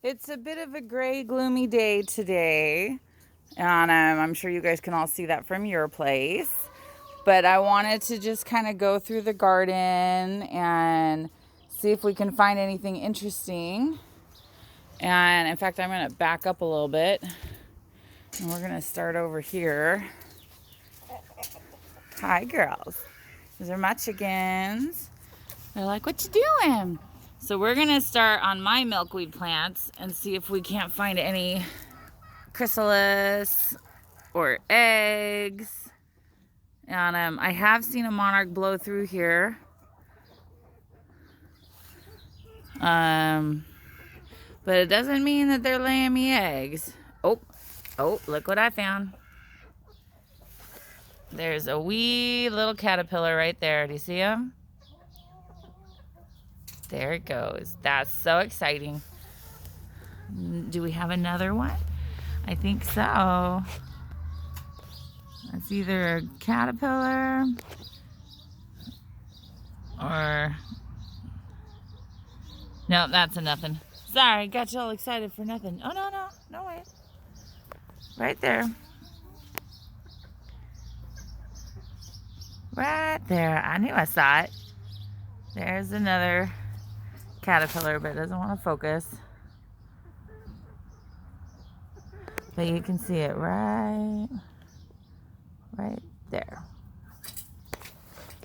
It's a bit of a gray, gloomy day today, and I'm sure you guys can all see that from your place. But I wanted to just kind of go through the garden and see if we can find anything interesting. And in fact, I'm going to back up a little bit, and we're going to start over here. Hi, girls. These are my chickens. They're like, what you doing? So we're gonna start on my milkweed plants and see if we can't find any chrysalis or eggs. And I have seen a monarch blow through here. But it doesn't mean that they're laying me eggs. Oh, look what I found. There's a wee little caterpillar right there. Do you see him? There it goes. That's so exciting. Do we have another one? I think so. It's either a caterpillar or... No, that's a nothing. Sorry, got you all excited for nothing. Oh, no way. Right there. Right there. I knew I saw it. There's another caterpillar, but it doesn't want to focus. But you can see it right there.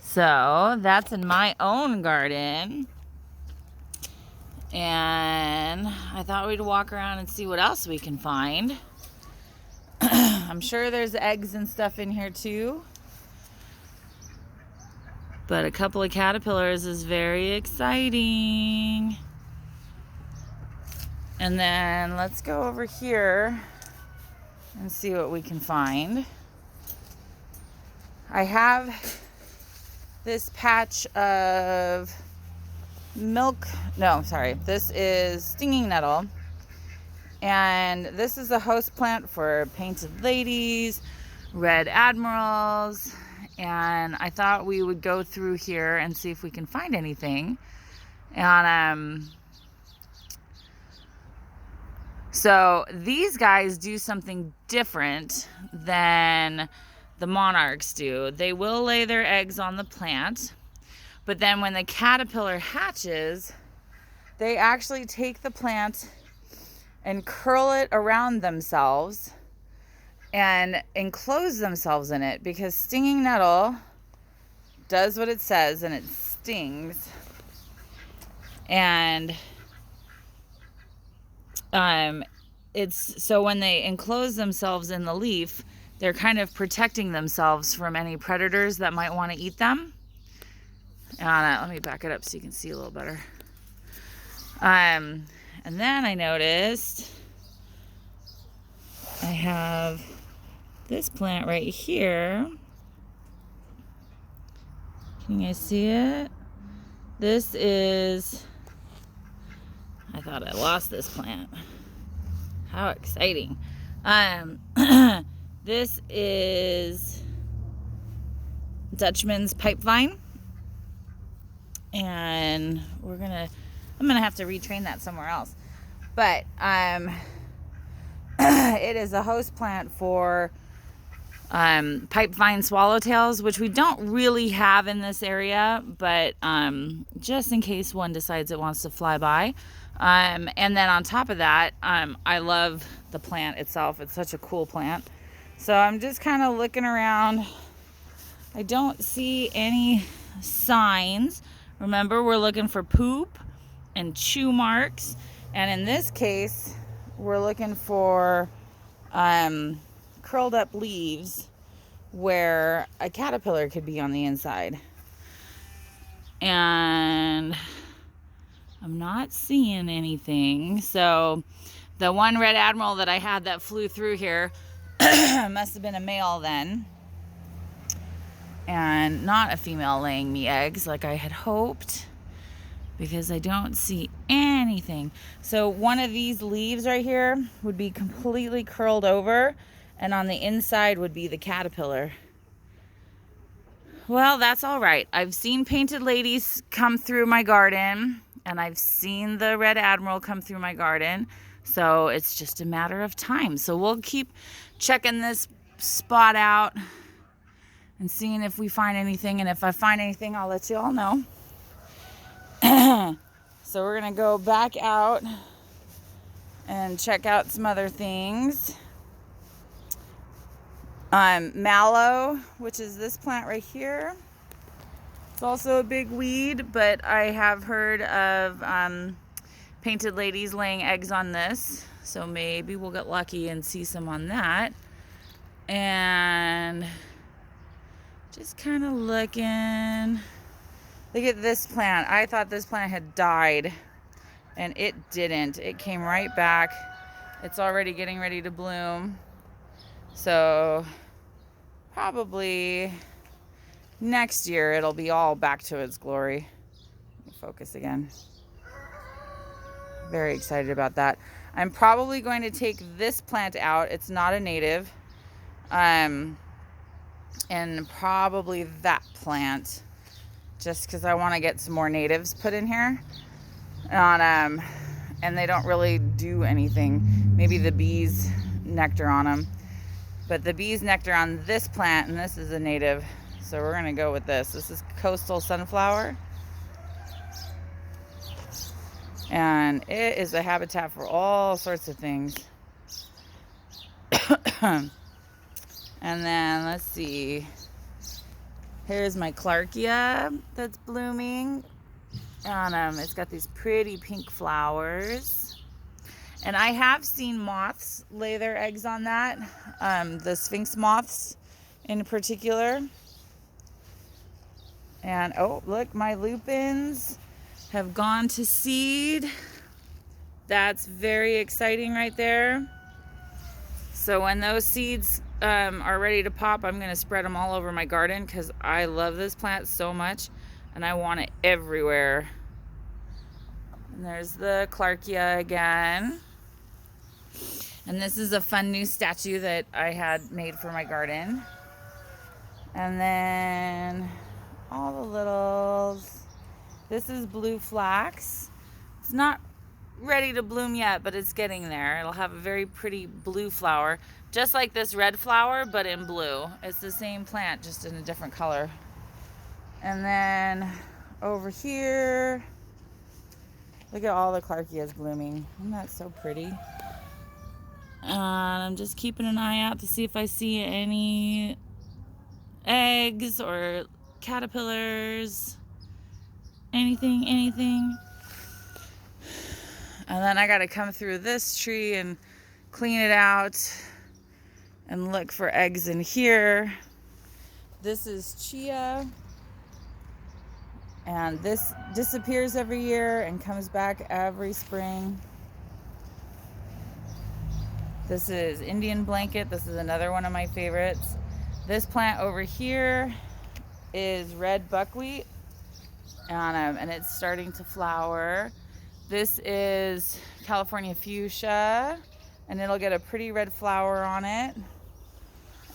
So that's in my own garden. And I thought we'd walk around and see what else we can find. I'm sure there's eggs and stuff in here too. But a couple of caterpillars is very exciting. And then let's go over here and see what we can find. I have this patch of this is stinging nettle. And this is a host plant for painted ladies, red admirals, and I thought we would go through here and see if we can find anything. And so these guys do something different than the monarchs do. They will lay their eggs on the plant, but then when the caterpillar hatches, they actually take the plant and curl it around themselves and enclose themselves in it, because stinging nettle does what it says and it stings. And it's so when they enclose themselves in the leaf, they're kind of protecting themselves from any predators that might want to eat them. And let me back it up so you can see a little better. And then I noticed I have this plant right here. Can you guys see it? This is... I thought I lost this plant. How exciting. This is Dutchman's pipevine. And I'm gonna have to retrain that somewhere else. But it is a host plant for pipevine swallowtails, which we don't really have in this area, but just in case one decides it wants to fly by. And then on top of that, I love the plant itself. It's such a cool plant. So I'm just kind of looking around. I don't see any signs. Remember, we're looking for poop and chew marks. And in this case, we're looking for curled up leaves where a caterpillar could be on the inside. And I'm not seeing anything. So the one red admiral that I had that flew through here must have been a male then, and not a female laying me eggs like I had hoped, because I don't see anything. So one of these leaves right here would be completely curled over, and on the inside would be the caterpillar. Well, that's all right. I've seen painted ladies come through my garden, and I've seen the red admiral come through my garden, so it's just a matter of time. So we'll keep checking this spot out and seeing if we find anything, and if I find anything, I'll let you all know. So we're gonna go back out and check out some other things. Mallow, which is this plant right here. It's also a big weed, but I have heard of painted ladies laying eggs on this, so maybe we'll get lucky and see some on that. And just kind of looking. Look at this plant. I thought this plant had died, and it didn't. It came right back. It's already getting ready to bloom. So probably next year it'll be all back to its glory. Let me focus again. Very excited about that. I'm probably going to take this plant out. It's not a native. And probably that plant, just because I want to get some more natives put in here. And they don't really do anything. Maybe the bees nectar on them. But the bees nectar on this plant, and this is a native. So we're going to go with this. This is coastal sunflower. And it is a habitat for all sorts of things. And then let's see. Here's my Clarkia that's blooming. And it's got these pretty pink flowers. And I have seen moths lay their eggs on that. The sphinx moths in particular. And oh, look, my lupins have gone to seed. That's very exciting right there. So when those seeds are ready to pop, I'm going to spread them all over my garden because I love this plant so much and I want it everywhere. And there's the Clarkia again. And this is a fun new statue that I had made for my garden. And then all the littles. This is blue flax. It's not ready to bloom yet, but it's getting there. It'll have a very pretty blue flower, just like this red flower, but in blue. It's the same plant, just in a different color. And then over here, look at all the Clarkias blooming. Isn't that so pretty? And I'm just keeping an eye out to see if I see any eggs or caterpillars, anything. And then I got to come through this tree and clean it out and look for eggs in here. This is chia, and this disappears every year and comes back every spring. This is Indian blanket. This is another one of my favorites. This plant over here is red buckwheat, and it's starting to flower. This is California fuchsia, and it'll get a pretty red flower on it.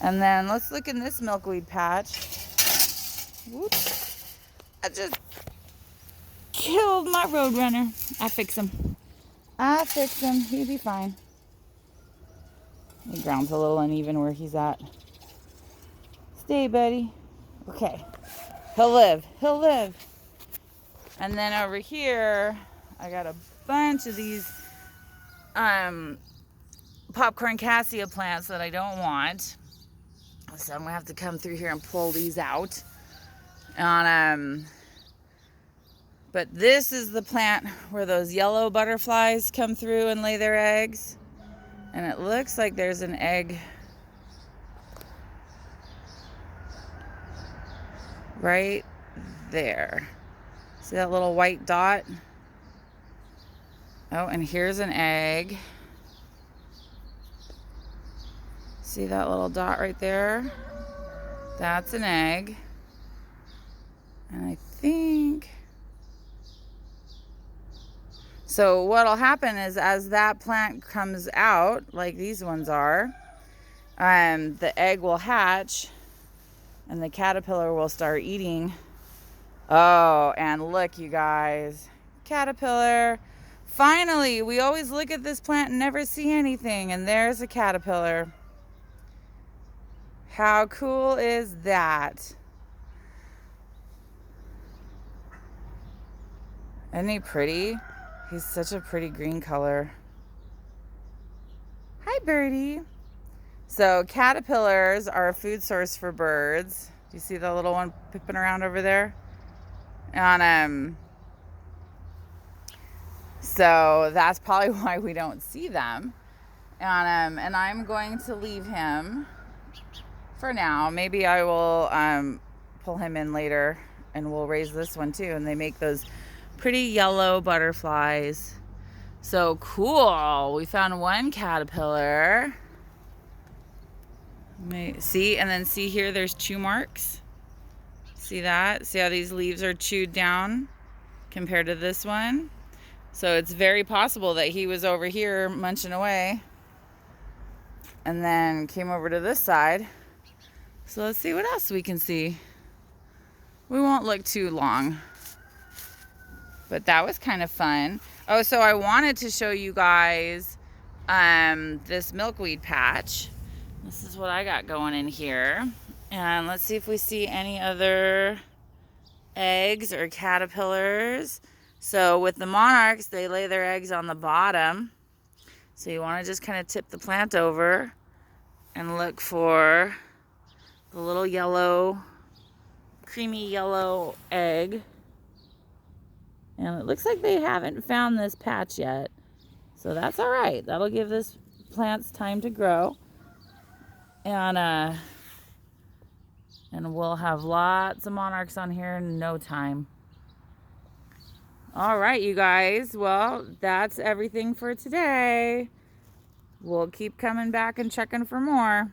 And then let's look in this milkweed patch. Whoops. I just killed my roadrunner. I fix him. He'll be fine. The ground's a little uneven where he's at. Stay, buddy. Okay. He'll live. And then over here, I got a bunch of these popcorn cassia plants that I don't want. So I'm going to have to come through here and pull these out. And, but this is the plant where those yellow butterflies come through and lay their eggs. And it looks like there's an egg right there. See that little white dot? Oh, and here's an egg. See that little dot right there? That's an egg. And I think... So what'll happen is as that plant comes out, like these ones are, the egg will hatch and the caterpillar will start eating. Oh, and look, you guys. caterpillar. Finally, we always look at this plant and never see anything, and there's a caterpillar. How cool is that? Isn't he pretty? He's such a pretty green color. Hi, birdie. So caterpillars are a food source for birds. Do you see the little one peeping around over there? And so that's probably why we don't see them. And I'm going to leave him for now. Maybe I will pull him in later, and we'll raise this one too. And they make those pretty yellow butterflies. So cool. We found one caterpillar. See, and then see here, there's chew marks. See that? See how these leaves are chewed down compared to this one? So it's very possible that he was over here munching away and then came over to this side. So let's see what else we can see. We won't look too long, but that was kind of fun. Oh, so I wanted to show you guys this milkweed patch. This is what I got going in here. And let's see if we see any other eggs or caterpillars. So with the monarchs, they lay their eggs on the bottom. So you want to just kind of tip the plant over and look for the little yellow, creamy yellow egg. And it looks like they haven't found this patch yet. So that's all right. That'll give this plant's time to grow. And we'll have lots of monarchs on here in no time. All right, you guys. Well, that's everything for today. We'll keep coming back and checking for more.